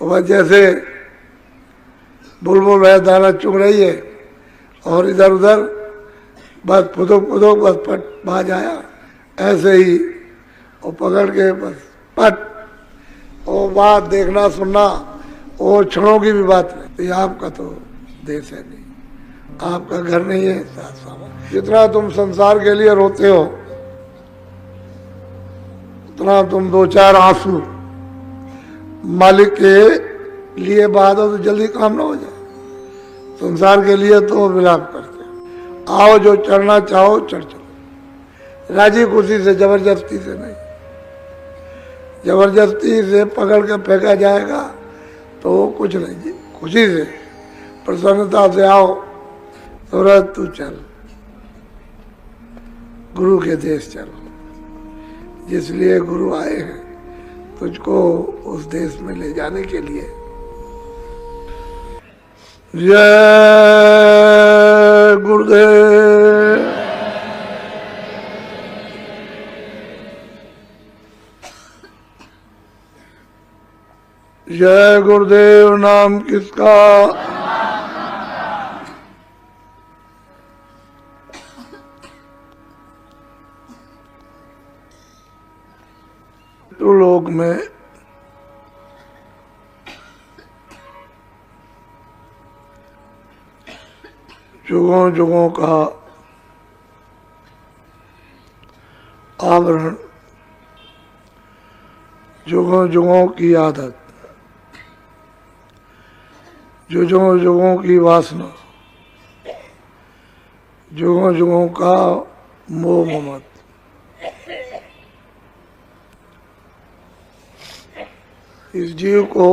वह जैसे बुलबुल है दाना चुग रही है और इधर उधर बस फुदुक फुदुक बस पट बाज आया, ऐसे ही वो पकड़ के बस पट। वो बात देखना सुनना वो क्षणों की भी बात नहीं। तो ये आपका तो देश है नहीं, आपका घर नहीं है। जितना तुम संसार के लिए रोते हो उतना तुम दो चार आंसू मालिक के लिए बहा दो तो जल्दी काम ना हो जाए। संसार के लिए तो विलाप करते हो। आओ जो चढ़ना चाहो चढ़ चलो, राजी खुशी से, जबरदस्ती से नहीं। जबरदस्ती से पकड़ कर फेंका जाएगा तो कुछ नहीं जी, खुशी से प्रसन्नता से आओ। सूरज तू चल, गुरु के देश चलो, जिसलिए गुरु आए हैं तुझको उस देश में ले जाने के लिए। जय गुरुदेव। जय गुरुदेव नाम किसका? तो लोक में जुगों जुगों का आवरण, जुगों जुगों की आदत, जुगों जुगों की वासना, जुगों जुगों का मोह ममत, इस जीव को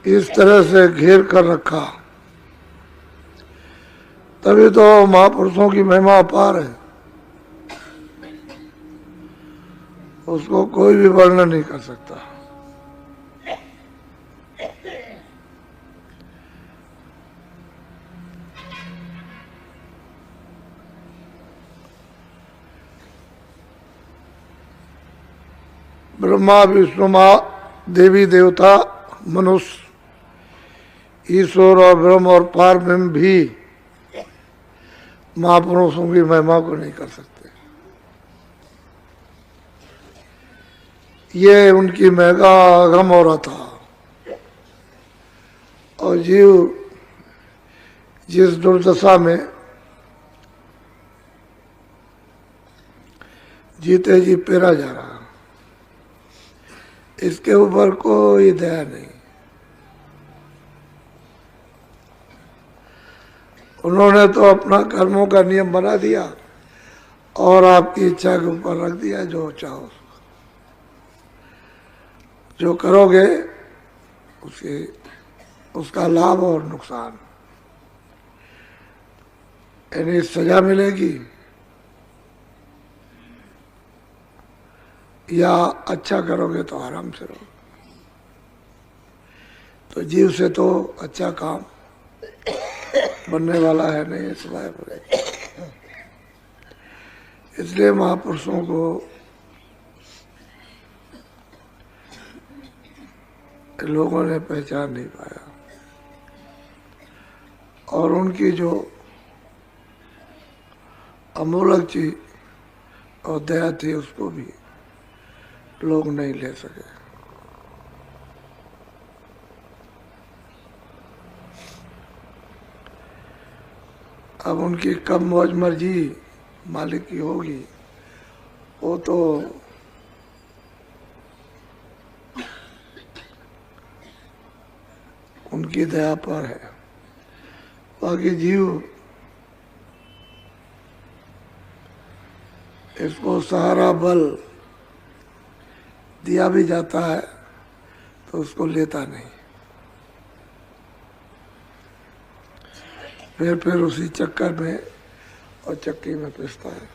इस तरह से घेर कर रखा, तभी तो महापुरुषों की महिमा अपार है। उसको कोई भी वर्णन नहीं कर सकता। ब्रह्मा विष्णु माँ देवी देवता मनुष्य ईश्वर और ब्रह्म और पारब्रह्म भी महापुरुषों की महिमा को नहीं कर सकते। ये उनकी महिमा गम हो रहा था और जीव जिस दुर्दशा में जीते जी पेरा जा रहा, इसके ऊपर कोई दया नहीं। उन्होंने तो अपना कर्मों का नियम बना दिया और आपकी इच्छा के ऊपर रख दिया, जो चाहो जो करोगे उसका लाभ और नुकसान, यानी सजा मिलेगी या अच्छा करोगे तो आराम से रहो। तो जीव से तो अच्छा काम बनने वाला है नहीं सिवाय बुरे। इसलिए महापुरुषों को लोगों ने पहचान नहीं पाया और उनकी जो अमूलक चीज और दया थी उसको भी लोग नहीं ले सके। अब उनकी कब मौज मर्जी मालिक की होगी वो तो उनकी दया पर है। बाकी जीव इसको सहारा बल दिया भी जाता है तो उसको लेता नहीं, फिर उसी चक्कर में और चक्की में पिसता है।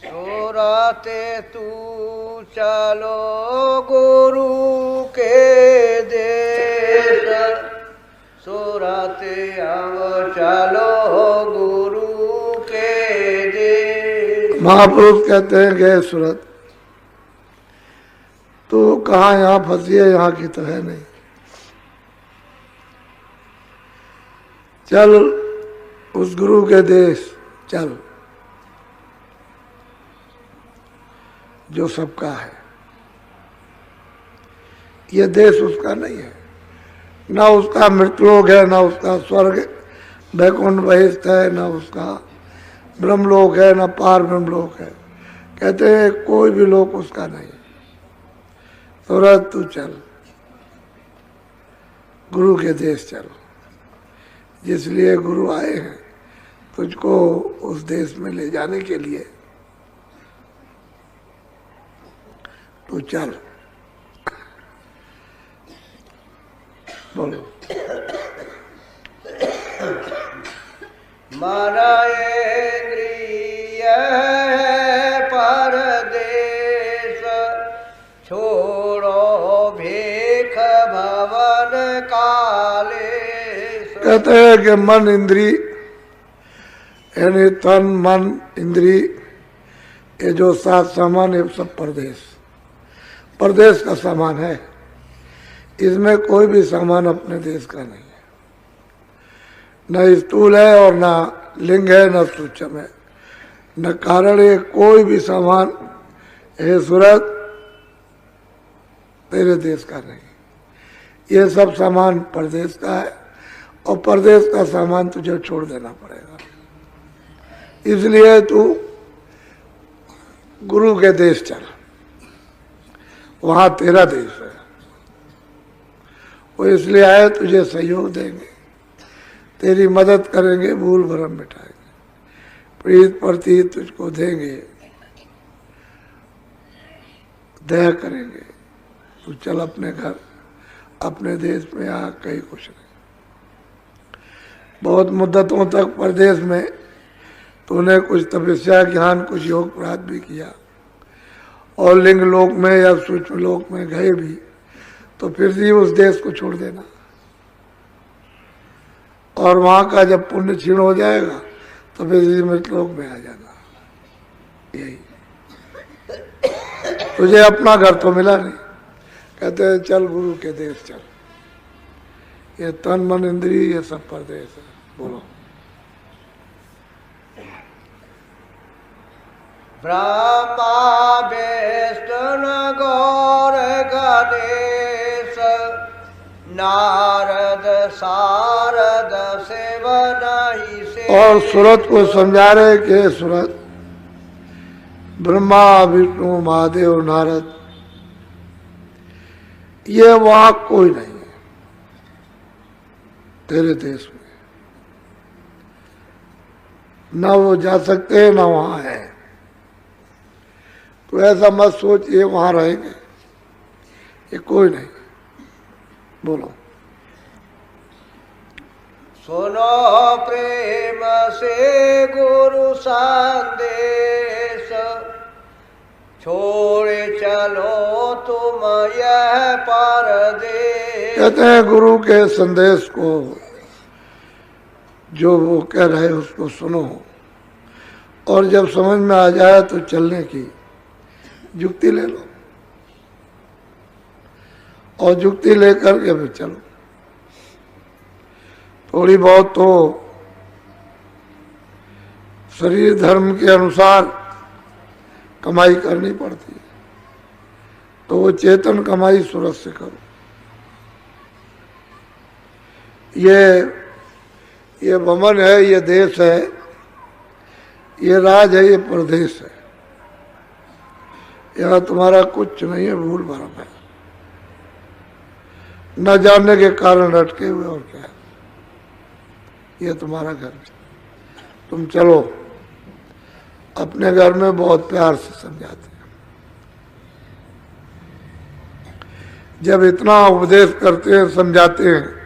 सोराते तू चलो गुरु के देश, सोराते हम चलो गुरु के महापुरुष कहते हैं गए सूरत, तो कहाँ यहाँ फंसी है, यहाँ की तो है नहीं, चल उस गुरु के देश चल जो सबका है। ये देश उसका नहीं है, ना उसका मृत्युलोक है, ना उसका स्वर्ग वैकुंठ बहिष्ठ है, ना उसका ब्रह्मलोक है, ना पार ब्रह्मलोक है। कहते हैं कोई भी लोक उसका नहीं। सूरत तू चल, गुरु के देश चल, जिसलिए गुरु आए हैं तुझको उस देश में ले जाने के लिए, तू चल। बोलो। माना इंद्रिय परदेश, छोड़ो भीख भवन काले। कहते हैं कि मन इंद्री यानी तन मन इंद्री, ये जो सात सामान है सब परदेश, परदेश का सामान है। इसमें कोई भी सामान अपने देश का नहीं है, न स्थूल है और न लिंग है, न सूक्ष्म है, न कारण है। कोई भी सामान हे सूरत तेरे देश का नहीं, ये सब सामान परदेश का है और परदेश का सामान तुझे छोड़ देना पड़ेगा। इसलिए तू गुरु के देश चल, वहां तेरा देश है। वो इसलिए आए तुझे सहयोग देंगे, तेरी मदद करेंगे, भूल भरम मिटाएंगे, प्रीत प्रति तुझको देंगे, दया करेंगे। तू चल अपने घर, अपने देश में आ, कहीं कुछ नहीं। बहुत मुद्दतों तक परदेश में तूने कुछ तपस्या ज्ञान कुछ योग प्राप्त भी किया और लिंग लोक में या सूक्ष्म लोक में गए भी, तो फिर भी उस देश को छोड़ देना और वहां का जब पुण्य क्षीण हो जाएगा तो फिर मृत लोक में आ जाना। यही तुझे अपना घर तो मिला नहीं, कहते हैं चल गुरु के देश चल। ये तन मन इंद्रिय ये सब परदेश है। बोलो। ब्रह्मा विष्णु गौर गणेश, नारद सारद शिव नहीं से। और सूरत को समझा रहे कि सूरत ब्रह्मा विष्णु महादेव नारद ये वहां कोई नहीं है तेरे देश में, ना वो जा सकते ना वहां है। तो ऐसा मत सोच ये वहां रहेंगे, ये कोई नहीं। बोलो। सुनो प्रेम से गुरु संदेश, छोड़े चलो तुम यह परदेश। कहते हैं गुरु के संदेश को जो वो कह रहे हैं उसको सुनो, और जब समझ में आ जाए तो चलने की जुक्ति ले लो और जुक्ति लेकर के फिर चलो। थोड़ी बहुत तो शरीर धर्म के अनुसार कमाई करनी पड़ती है, तो वो चेतन कमाई सूरत से करो। ये वमन है, ये देश है, ये राज है, ये प्रदेश है। यहाँ तुम्हारा कुछ नहीं है, भूल भरम है, न जानने के कारण अटके हुए और क्या है। ये तुम्हारा घर है, तुम चलो। अपने घर में बहुत प्यार से समझाते हैं, जब इतना उपदेश करते हैं समझाते हैं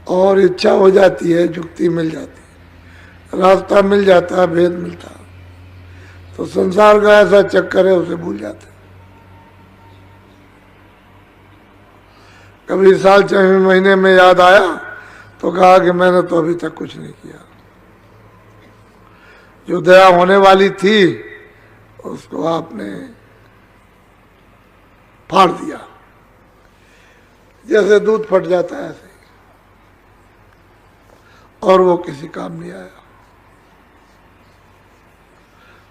और इच्छा हो जाती है, जुक्ति मिल जाती है, रास्ता मिल जाता है, भेद मिलता है, तो संसार का ऐसा चक्कर है उसे भूल जाते हैं। कभी साल 6 महीने में याद आया तो कहा कि मैंने तो अभी तक कुछ नहीं किया। जो दया होने वाली थी उसको आपने फाड़ दिया, जैसे दूध फट जाता है ऐसे, और वो किसी काम नहीं आया।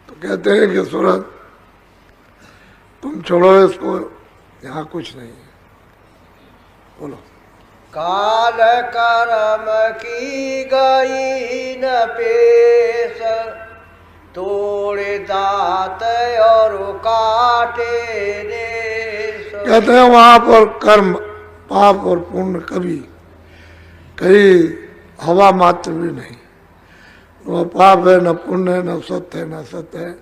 तो कहते हैं कि सूरत तुम छोड़ो इसको, यहाँ कुछ नहीं है। बोलो। काल कर्म की गई न पेश, तोड़े दात और काटे देश। कहते हैं वहां पर कर्म, पाप और पुण्य कभी कहीं हवा मात्र भी नहीं। न पाप है, न पुण्य है, न सत्य है, न सत्य है,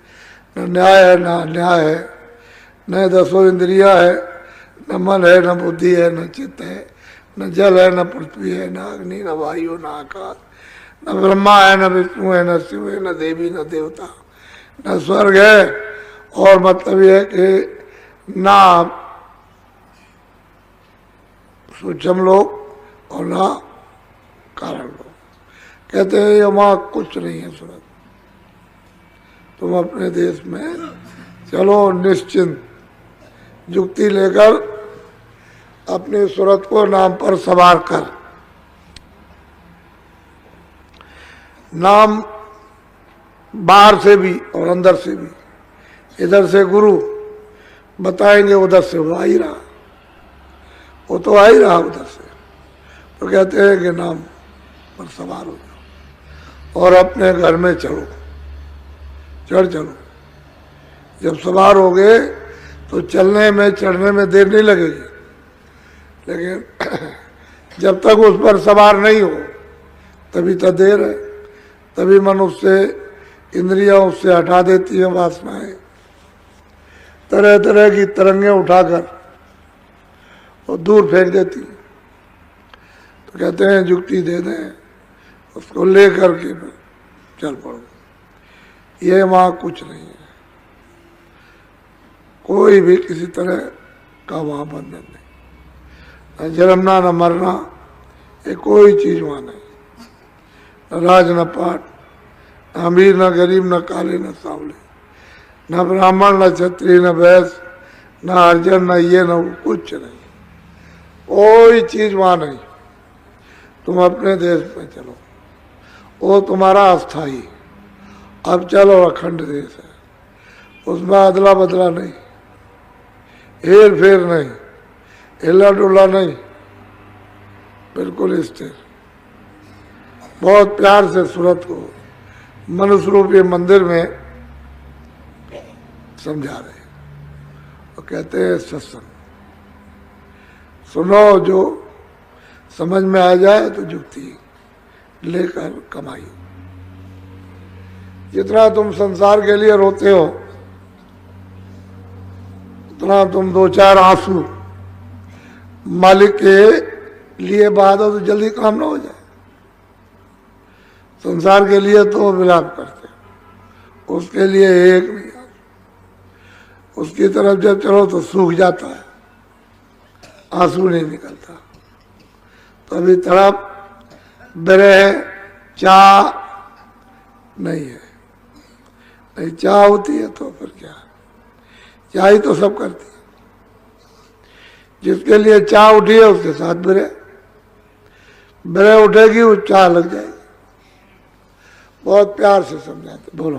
न न्याय है, न अन्याय है, न दसों इंद्रिया है, न मन है, न बुद्धि है, न चित्त है, न जल है, न पृथ्वी है, न अग्नि, न वायु, न आकाश, न ब्रह्मा है, न विष्णु है, न शिव है, न देवी, न देवता, न स्वर्ग है। और मतलब यह है कि ना सूक्ष्म लोग और ना कारण लोग। कहते हैं ये वहां कुछ नहीं है सूरत, तुम अपने देश में चलो निश्चिंत युक्ति लेकर अपनी सूरत को नाम पर सवार कर। नाम बाहर से भी और अंदर से भी, इधर से गुरु बताएंगे, उधर से वो आ ही रहा, वो तो आ ही रहा उधर से। तो कहते हैं कि नाम पर सवार हो जाओ और अपने घर में चलो, चढ़ चलो। जब सवार हो गए तो चलने में चढ़ने में देर नहीं लगेगी, लेकिन जब तक उस पर सवार नहीं हो तभी तो देर है। तभी मन उससे, इंद्रियां उससे हटा देती हैं वासनाएं, तरह तरह की तरंगें उठाकर और दूर फेंक देती हैं। तो कहते हैं युक्ति दे दें, उसको ले करके चल पड़ो। ये वहां कुछ नहीं है, कोई भी किसी तरह का वहां बंधन नहीं, न जन्मना न मरना, ये कोई चीज वहां नहीं। न राज न पाट, न अमीर न गरीब, न काले न सांवले, न ब्राह्मण न क्षत्रिय, न वैश्य, न अर्जन, न ये न वो, कुछ नहीं, कोई चीज वहां नहीं। तुम अपने देश में चलो, वो तुम्हारा अस्थाई। अब चलो अखंड देश है, उसमें अदला बदला नहीं, हेर फेर नहीं, हिला डुला नहीं, बिल्कुल स्थिर। बहुत प्यार से सूरत को मनुष्य रूपी मंदिर में समझा रहे और कहते हैं सत्संग सुनो, जो समझ में आ जाए तो युक्ति लेकर कमाई। जितना तुम संसार के लिए रोते हो उतना तुम दो चार आंसू मालिक के लिए बहा दो तो जल्दी काम ना हो जाए। संसार के लिए तो विलाप करते, उसके लिए एक नहीं, उसकी तरफ जब चलो तो सूख जाता है, आंसू नहीं निकलता। तो अभी तड़प विरह चाह नहीं है, नहीं चाह होती है तो फिर क्या, चाह ही तो सब करती है। जिसके लिए चाह उठी है उसके साथ विरह, विरह उठेगी वो चाह लग जाएगी। बहुत प्यार से समझाते। बोलो।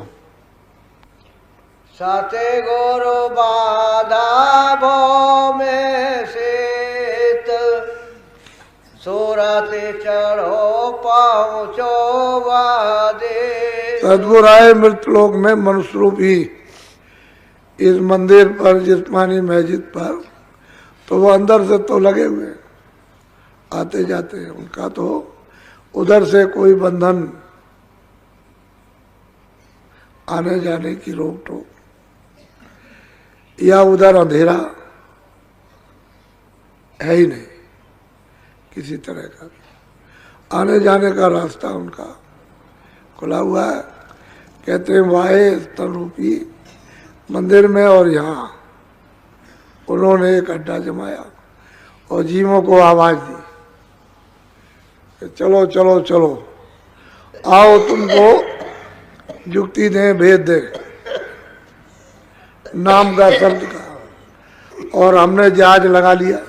सते गुरु बाधा भो में सेत, सूरत चढ़ो पहुँचो वादे। सदगुरु आए मृतलोक में मनुष्य रूप ही इस मंदिर पर, जिस्मानी मस्जिद पर, तो वो अंदर से तो लगे हुए आते जाते हैं, उनका तो उधर से कोई बंधन, आने जाने की रोक टोक या उधर अंधेरा है ही नहीं किसी तरह का। आने जाने का रास्ता उनका खुला हुआ है। कहते हैं वाहे स्थल रूपी मंदिर में और यहाँ उन्होंने एक अड्डा जमाया और जीवों को आवाज दी कि चलो चलो चलो, आओ तुमको युक्ति दे भेद दे, नाम का शब्द का, और हमने जहाज लगा लिया।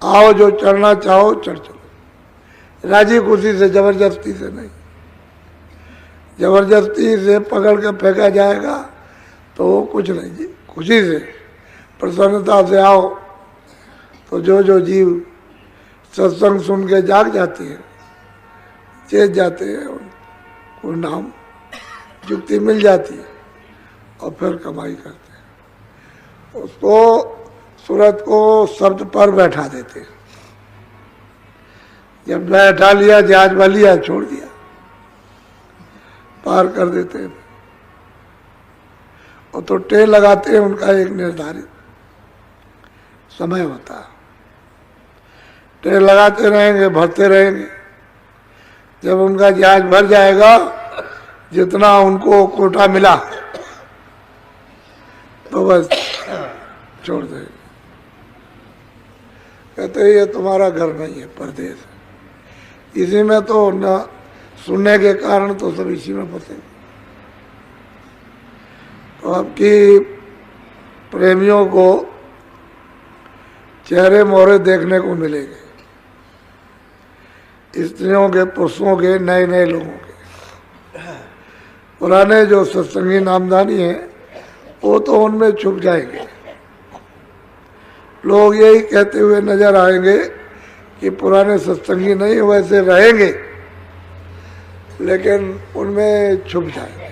आओ जो चढ़ना चाहो चढ़ चलो, राजी खुशी से, जबरदस्ती से नहीं। जबरदस्ती से पकड़ के फेंका जाएगा तो कुछ नहीं जी, खुशी से प्रसन्नता से आओ। तो जो जीव सत्संग सुन के जाग जाते हैं, चेत जाते हैं, उनको नाम युक्ति मिल जाती है और फिर कमाई करते हैं। उसको सूरत को शब्द पर बैठा देते हैं। जब बैठा लिया, जहाज बन लिया, छोड़ दिया, पार कर देते हैं। और तो टेल लगाते हैं, उनका एक निर्धारित समय होता है। टेल लगाते रहेंगे, भरते रहेंगे। जब उनका जहाज भर जाएगा, जितना उनको कोटा मिला, तो बस छोड़ देंगे। कहते हैं ये तुम्हारा घर नहीं है, परदेश है। इसी में तो न सुनने के कारण तो सब इसी में फंसे। तो आपकी प्रेमियों को चेहरे मोहरे देखने को मिलेंगे, स्त्रियों के, पुरुषों के, नए नए लोगों के। पुराने जो सत्संगी नामदानी हैं वो तो उनमें छुप जाएंगे। लोग यही कहते हुए नजर आएंगे कि पुराने सत्संगी नहीं वैसे रहेंगे, लेकिन उनमें छुप जाएंगे।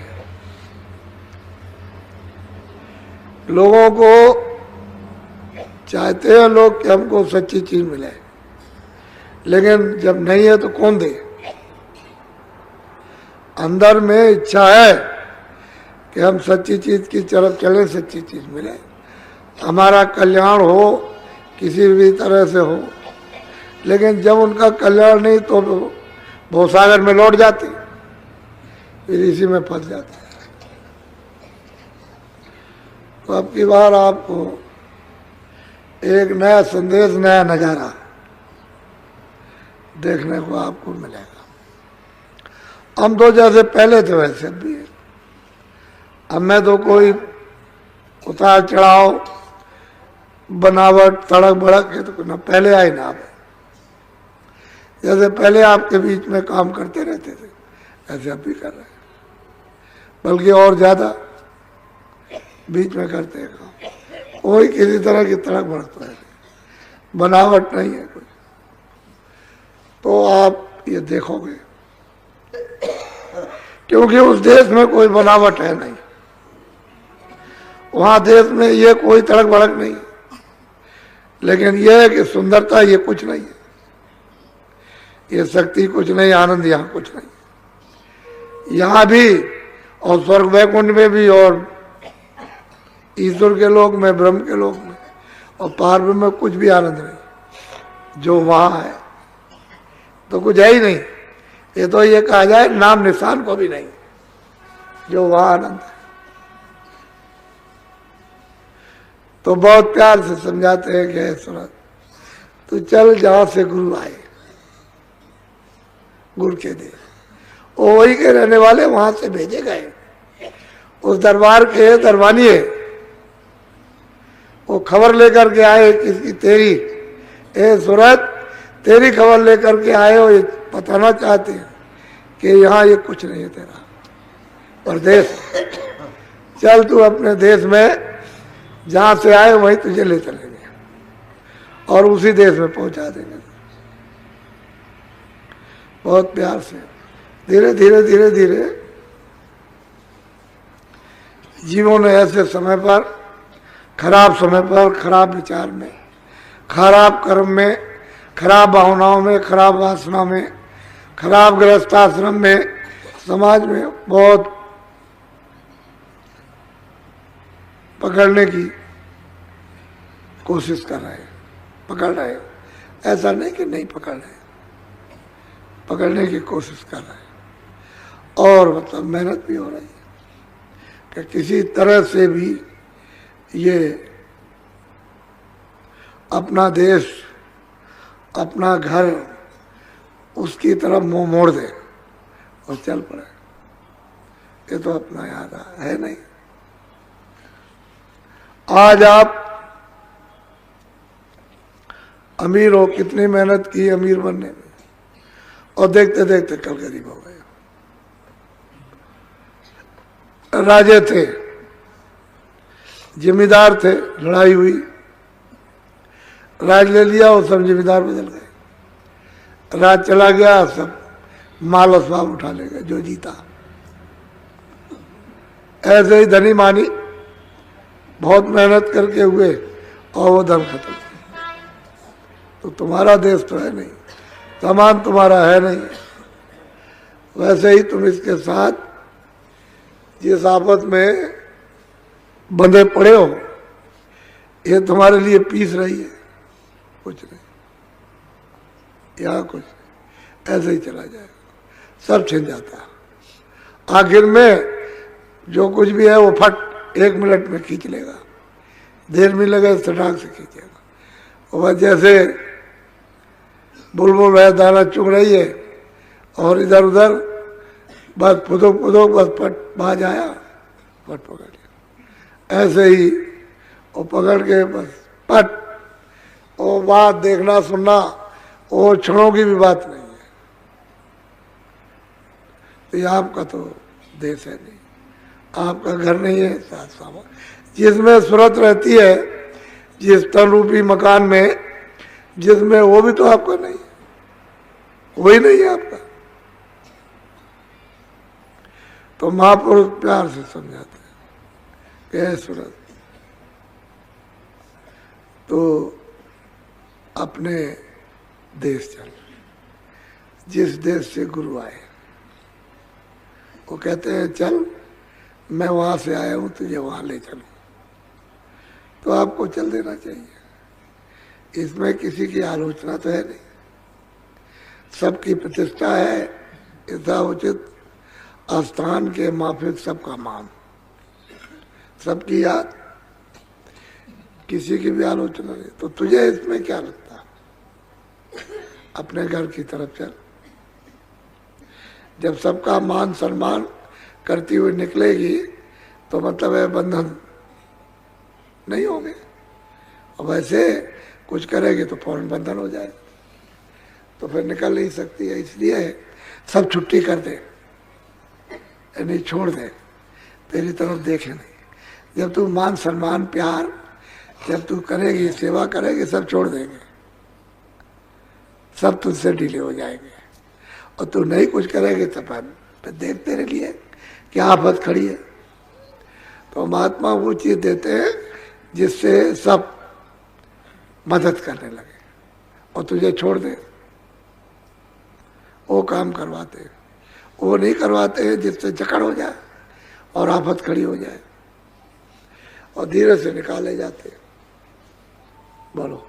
लोगों को चाहते हैं लोग कि हमको सच्ची चीज मिले, लेकिन जब नहीं है तो कौन दे। अंदर में इच्छा है कि हम सच्ची चीज की तरफ चले, सच्ची चीज मिले, हमारा कल्याण हो, किसी भी तरह से हो। लेकिन जब उनका कल्याण नहीं तो भवसागर में लौट जाते, फिर इसी में फंस जाते। तो अब की बार आपको एक नया संदेश, नया नजारा देखने को आपको मिलेगा। हम तो जैसे पहले थे वैसे अब भी है। अब में तो कोई उतार चढ़ाव, बनावट, तड़क भड़क है तो ना पहले आए ना आप। जैसे पहले आपके बीच में काम करते रहते थे, ऐसे अब भी कर रहे हैं, बल्कि और ज्यादा बीच में करते हैं काम। कोई किसी तरह की तड़क भड़क तो है, बनावट नहीं है कोई। तो आप ये देखोगे, क्योंकि उस देश में कोई बनावट है नहीं, वहां देश में ये कोई तड़क भड़क नहीं। लेकिन यह है कि सुंदरता ये कुछ नहीं है, ये शक्ति कुछ नहीं, आनंद यहाँ कुछ नहीं। यहाँ भी और स्वर्ग वैकुंठ में भी, और ईश्वर के लोक में, ब्रह्म के लोक में और पार्व में कुछ भी आनंद नहीं। जो वहां है तो कुछ है ही नहीं। ये तो ये कहा जाए नाम निशान को भी नहीं, जो वहां आनंद है। तो बहुत प्यार से समझाते हैं कि हे सूरत, तू चल जहां से गुरु आए, गुरु के दे, वो वही के रहने वाले वहां से भेजे गए। उस दरबार के दरबानी है, वो खबर लेकर के आए किसकी, तेरी। ए सूरत, तेरी खबर लेकर के आए हो, ये बताना चाहते हैं कि यहाँ ये कुछ नहीं है तेरा परदेश। चल तू अपने देश में, जहां से आए वहीं तुझे ले चलेंगे और उसी देश में पहुंचा देंगे। बहुत प्यार से, धीरे धीरे धीरे धीरे जीवों ने ऐसे समय पर, खराब समय पर, खराब विचार में, खराब कर्म में, खराब भावनाओं में, खराब वासना में, खराब गृहस्थाश्रम में, समाज में बहुत पकड़ने की कोशिश कर रहे हैं, पकड़ रहे हैं। ऐसा नहीं कि नहीं पकड़ रहे, पकड़ने की कोशिश कर रहे हैं। और मतलब मेहनत भी हो रही है कि किसी तरह से भी ये अपना देश, अपना घर, उसकी तरफ मुंह मोड़ दे और चल पड़े। ये तो अपना याद है नहीं। आज आप अमीर हो, कितनी मेहनत की अमीर बनने में, और देखते देखते कल गरीब हो गए। राजे थे, जिम्मेदार थे, लड़ाई हुई, राज ले लिया और सब जिम्मेदार बदल गए। राज चला गया, सब माल असबाब उठा ले गए जो जीता। ऐसे ही धनी मानी बहुत मेहनत करके हुए और वो धन खत्म। तो तुम्हारा देश तो है नहीं, सामान तुम्हारा है नहीं। वैसे ही तुम इसके साथ जिस आफत में बंधे पड़े हो, ये तुम्हारे लिए पीस रही है, कुछ नहीं, यहाँ कुछ नहीं, ऐसे ही चला जाएगा, सब छिन जाता है। आखिर में जो कुछ भी है वो फट 1 मिनट में खींच लेगा, देर में लगे सटाक से खींचेगा। और जैसे बुलबुल है, दाना चुग रही है और इधर उधर बस फुदुक फुदुक बस पट बाज आया, पट पकड़ लिया। ऐसे ही वो पकड़ के बस पट, वो बात देखना सुनना वो क्षणों की भी बात नहीं है। तो ये आपका तो देश है नहीं, आपका घर नहीं है साथ सामान, जिसमें सूरत रहती है, जिस तन रूपी मकान में, जिसमें वो भी तो आपका नहीं है, वही नहीं है आपका। तो महापुरुष प्यार से समझाते हैं कि है सूरत, तो अपने देश चल, जिस देश से गुरु आए वो कहते हैं चल, मैं वहां से आया हूं, तुझे वहां ले चलूं, तो आपको चल देना चाहिए। इसमें किसी की आलोचना तो है नहीं, सबकी प्रतिष्ठा है, यथाउचित स्थान के माफिक सबका मान, सबकी याद, किसी की भी आलोचना नहीं। तो तुझे इसमें क्या लगता, अपने घर की तरफ चल। जब सबका मान सम्मान करती हुई निकलेगी तो मतलब है बंधन नहीं होंगे, और वैसे कुछ करेगी तो फौरन बंधन हो जाए, तो फिर निकल नहीं सकती है। इसलिए सब छुट्टी कर दे, यानी छोड़ दे, तेरी तरफ देखे नहीं। जब तू मान सम्मान प्यार जब तू करेगी, सेवा करेगी, सब छोड़ देंगे, सब तुझसे ढीले हो जाएंगे। और तू नहीं कुछ करेगी तो फिर देख तेरे लिए क्या आफत खड़ी है। तो महात्मा वो चीज देते हैं जिससे सब मदद करने लगे और तुझे छोड़ दे, वो काम करवाते। वो नहीं करवाते हैं जिससे जकड़ हो जाए और आफत खड़ी हो जाए, और धीरे से निकाले जाते। बोलो।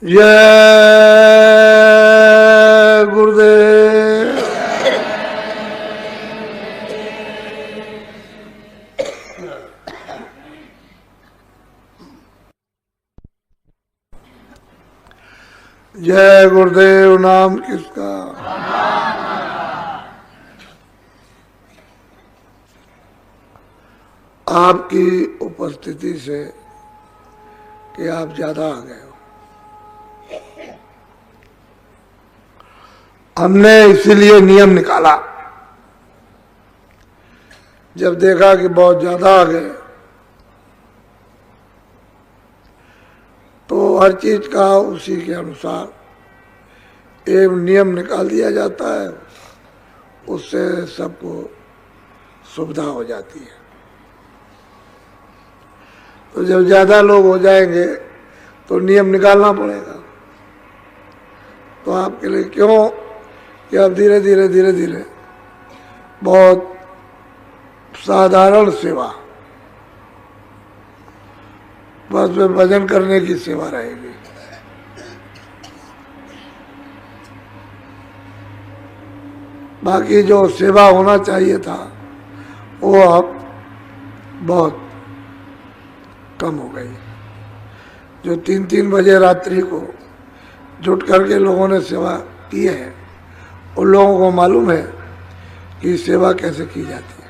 जय गुरुदेव। जय गुरुदेव। नाम किसका? आपकी उपस्थिति से कि आप ज्यादा आ गए हो, हमने इसीलिए नियम निकाला। जब देखा कि बहुत ज्यादा आ गए तो हर चीज का उसी के अनुसार एक नियम निकाल दिया जाता है, उससे सबको सुविधा हो जाती है। तो जब ज्यादा लोग हो जाएंगे तो नियम निकालना पड़ेगा। तो आपके लिए क्यों कि अब धीरे धीरे धीरे धीरे बहुत साधारण सेवा, बस में भजन करने की सेवा रहेगी। बाकी जो सेवा होना चाहिए था वो अब बहुत कम हो गई। जो 3-3 बजे रात्रि को जुट करके लोगों ने सेवा की है, उन लोगों को मालूम है कि सेवा कैसे की जाती है,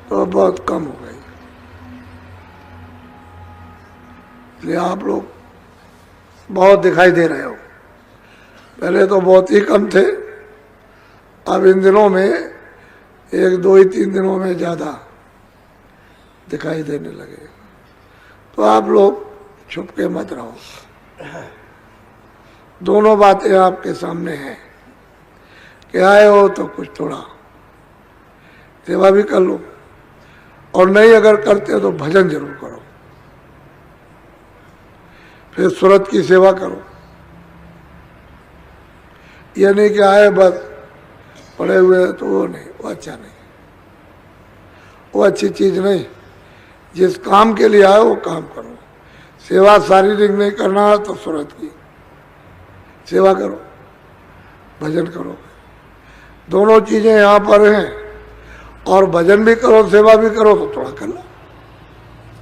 तो बहुत कम हो गई। इसलिए आप लोग बहुत दिखाई दे रहे हो, पहले तो बहुत ही कम थे, अब इन दिनों में 1, 2 ही 3 दिनों में ज़्यादा दिखाई देने लगे। तो आप लोग छुप के मत रहो, दोनों बातें आपके सामने हैं कि आए हो तो कुछ थोड़ा सेवा भी कर लो, और नहीं अगर करते हो तो भजन जरूर करो, फिर सूरत की सेवा करो। ये नहीं कि आए बस पड़े हुए हैं, तो वो नहीं, वो अच्छा नहीं, वो अच्छी चीज नहीं। जिस काम के लिए आए वो काम करो। सेवा शारीरिक नहीं करना है तो सूरत की सेवा करो, भजन करो, दोनों चीजें यहाँ पर हैं। और भजन भी करो, सेवा भी करो, तो थोड़ा कर लो,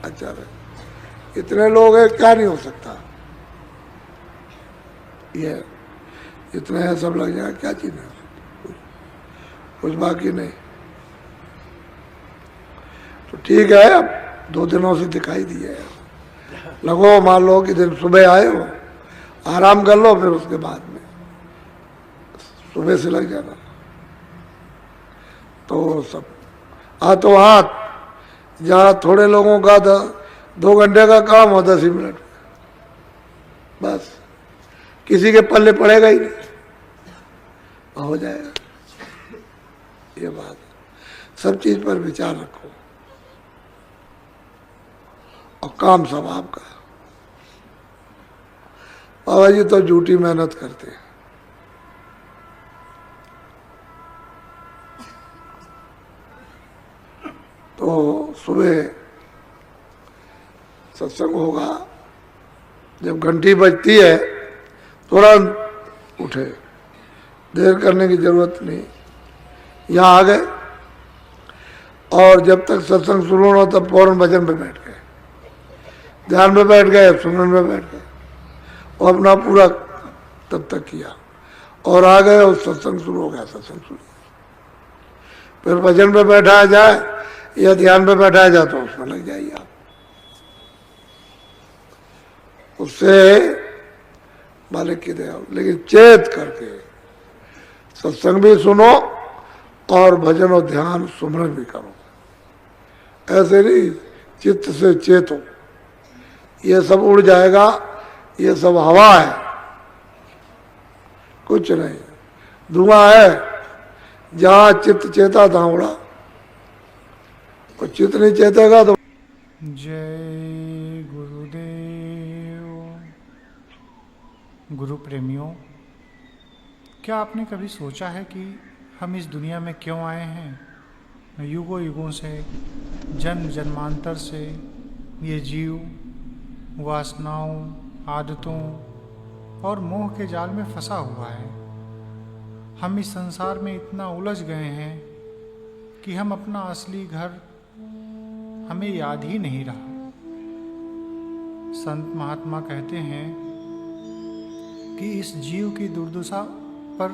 अच्छा रहे। इतने लोग हैं, क्या नहीं हो सकता, ये इतने हैं, सब लग जाए, क्या चीज है, कुछ बाकी नहीं। तो ठीक है, अब 2 दिनों से दिखाई दिए, लगो मान लो कि दिन सुबह आए हो, आराम कर लो, फिर उसके बाद में सुबह से लग जाना। तो सब हाथों हाथ, जहाँ थोड़े लोगों का 2 घंटे का काम हो 10 ही मिनट, बस किसी के पल्ले पड़ेगा ही नहीं, हो जाएगा। ये बात, सब चीज पर विचार रखो, और काम सब आपका। बाबा जी तो झूठी मेहनत करते हैं, तो सुबह सत्संग होगा, जब घंटी बजती है तुरंत उठे, देर करने की जरूरत नहीं, यहाँ आ गए, और जब तक सत्संग शुरू ना हो तब फौरन भजन पे बैठ गए, ध्यान में बैठ गए, सुनने में बैठ गए, और अपना पूरा तब तक किया, और आ गए और सत्संग शुरू हो गया, सत्संग शुरू। फिर भजन पे बैठाया जाए या ध्यान पे बैठाया जाए तो उसमें लग जाइए आप, उससे मालिक की दया। लेकिन चेत करके सत्संग भी सुनो और भजन और ध्यान सुमरन भी करो, ऐसे नहीं चित्त से चेतो, ये सब उड़ जाएगा, ये सब हवा है, कुछ नहीं, धुआं है। जहाँ चित्त चेता था उड़ा, और चित्त नहीं चेतेगा तो। जय गुरुदेव। गुरु प्रेमियों, क्या आपने कभी सोचा है कि हम इस दुनिया में क्यों आए हैं? युगों युगों से, जन्म जन्मांतर से ये जीव वासनाओं, आदतों और मोह के जाल में फंसा हुआ है। हम इस संसार में इतना उलझ गए हैं कि हम अपना असली घर हमें याद ही नहीं रहा। संत महात्मा कहते हैं कि इस जीव की दुर्दशा पर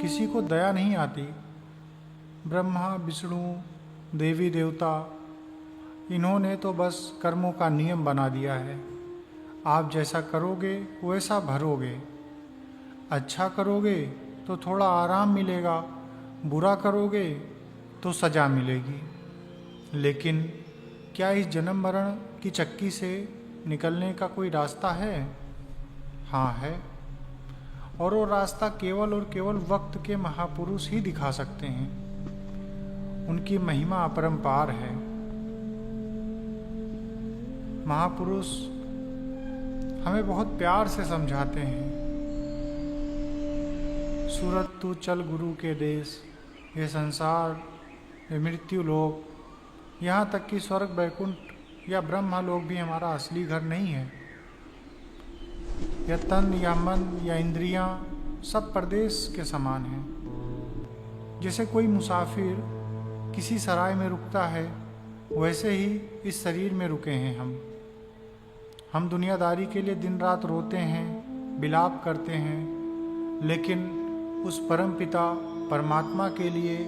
किसी को दया नहीं आती। ब्रह्मा, विष्णु, देवी देवता, इन्होंने तो बस कर्मों का नियम बना दिया है। आप जैसा करोगे वैसा भरोगे। अच्छा करोगे तो थोड़ा आराम मिलेगा, बुरा करोगे तो सजा मिलेगी। लेकिन क्या इस जन्म मरण की चक्की से निकलने का कोई रास्ता है? हाँ है, और वो रास्ता केवल और केवल वक्त के महापुरुष ही दिखा सकते हैं। उनकी महिमा अपरंपार है। महापुरुष हमें बहुत प्यार से समझाते हैं, सूरत तू चल गुरु के देश, ये संसार, ये मृत्यु लोक, यहाँ तक कि स्वर्ग, वैकुंठ या ब्रह्मा लोक भी हमारा असली घर नहीं है। यह तन या मन या इंद्रियां सब परदेश के समान हैं। जैसे कोई मुसाफिर किसी सराय में रुकता है, वैसे ही इस शरीर में रुके हैं हम। दुनियादारी के लिए दिन रात रोते हैं, विलाप करते हैं, लेकिन उस परमपिता परमात्मा के लिए,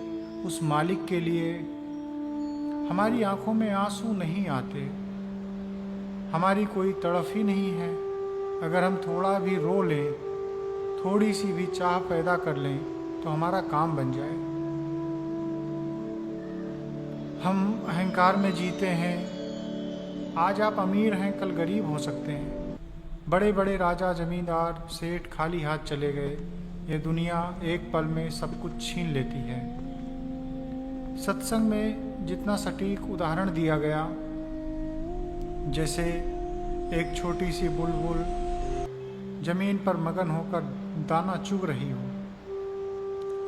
उस मालिक के लिए हमारी आंखों में आंसू नहीं आते, हमारी कोई तड़फ ही नहीं है। अगर हम थोड़ा भी रो लें, थोड़ी सी भी चाह पैदा कर लें तो हमारा काम बन जाए। हम अहंकार में जीते हैं। आज आप अमीर हैं, कल गरीब हो सकते हैं। बड़े बड़े राजा, जमींदार, सेठ खाली हाथ चले गए। ये दुनिया एक पल में सब कुछ छीन लेती है। सत्संग में जितना सटीक उदाहरण दिया गया, जैसे एक छोटी सी बुलबुल जमीन पर मगन होकर दाना चुग रही हो,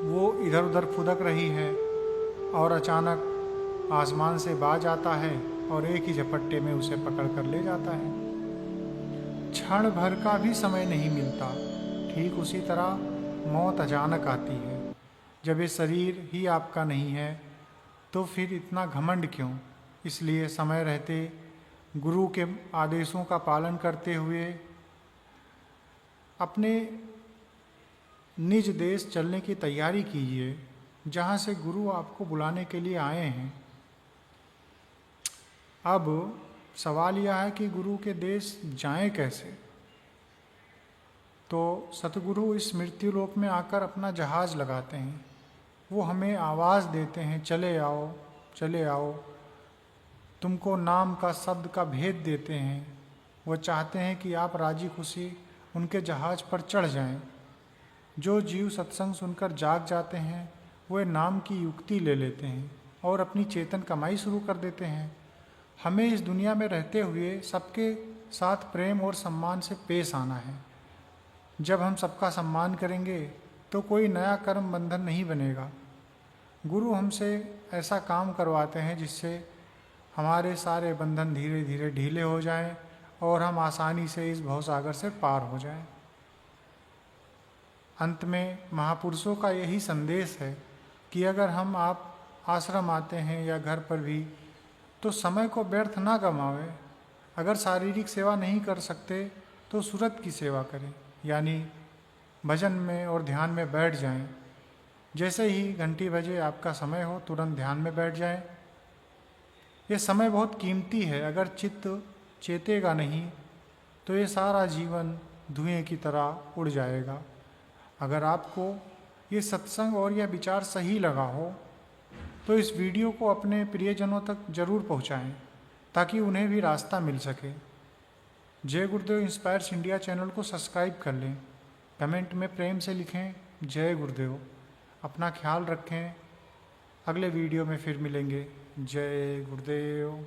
वो इधर उधर फुदक रही है और अचानक आसमान से बाज आता है और एक ही झपट्टे में उसे पकड़ कर ले जाता है। क्षण भर का भी समय नहीं मिलता। ठीक उसी तरह मौत अचानक आती है। जब ये शरीर ही आपका नहीं है तो फिर इतना घमंड क्यों? इसलिए समय रहते गुरु के आदेशों का पालन करते हुए अपने निज देश चलने की तैयारी कीजिए, जहाँ से गुरु आपको बुलाने के लिए आए हैं। अब सवाल यह है कि गुरु के देश जाएं कैसे? तो सतगुरु इस मृत्यु लोक में आकर अपना जहाज़ लगाते हैं। वो हमें आवाज़ देते हैं, चले आओ, चले आओ। तुमको नाम का, शब्द का भेद देते हैं। वो चाहते हैं कि आप राजी खुशी उनके जहाज़ पर चढ़ जाएं। जो जीव सत्संग सुनकर जाग जाते हैं वे नाम की युक्ति ले लेते हैं और अपनी चेतन कमाई शुरू कर देते हैं। हमें इस दुनिया में रहते हुए सबके साथ प्रेम और सम्मान से पेश आना है। जब हम सबका सम्मान करेंगे तो कोई नया कर्म बंधन नहीं बनेगा। गुरु हमसे ऐसा काम करवाते हैं जिससे हमारे सारे बंधन धीरे धीरे ढीले हो जाएं और हम आसानी से इस भवसागर से पार हो जाएं। अंत में महापुरुषों का यही संदेश है कि अगर आप आश्रम आते हैं या घर पर भी, तो समय को व्यर्थ ना गंवावें। अगर शारीरिक सेवा नहीं कर सकते तो सूरत की सेवा करें, यानी भजन में और ध्यान में बैठ जाएं। जैसे ही घंटी बजे आपका समय हो तुरंत ध्यान में बैठ जाएं। ये समय बहुत कीमती है। अगर चित्त चेतेगा नहीं तो ये सारा जीवन धुएं की तरह उड़ जाएगा। अगर आपको ये सत्संग और यह विचार सही लगा हो तो इस वीडियो को अपने प्रियजनों तक जरूर पहुंचाएं ताकि उन्हें भी रास्ता मिल सके। जय गुरुदेव इंस्पायर्स इंडिया चैनल को सब्सक्राइब कर लें। कमेंट में प्रेम से लिखें जय गुरुदेव। अपना ख्याल रखें। अगले वीडियो में फिर मिलेंगे। जय गुरुदेव।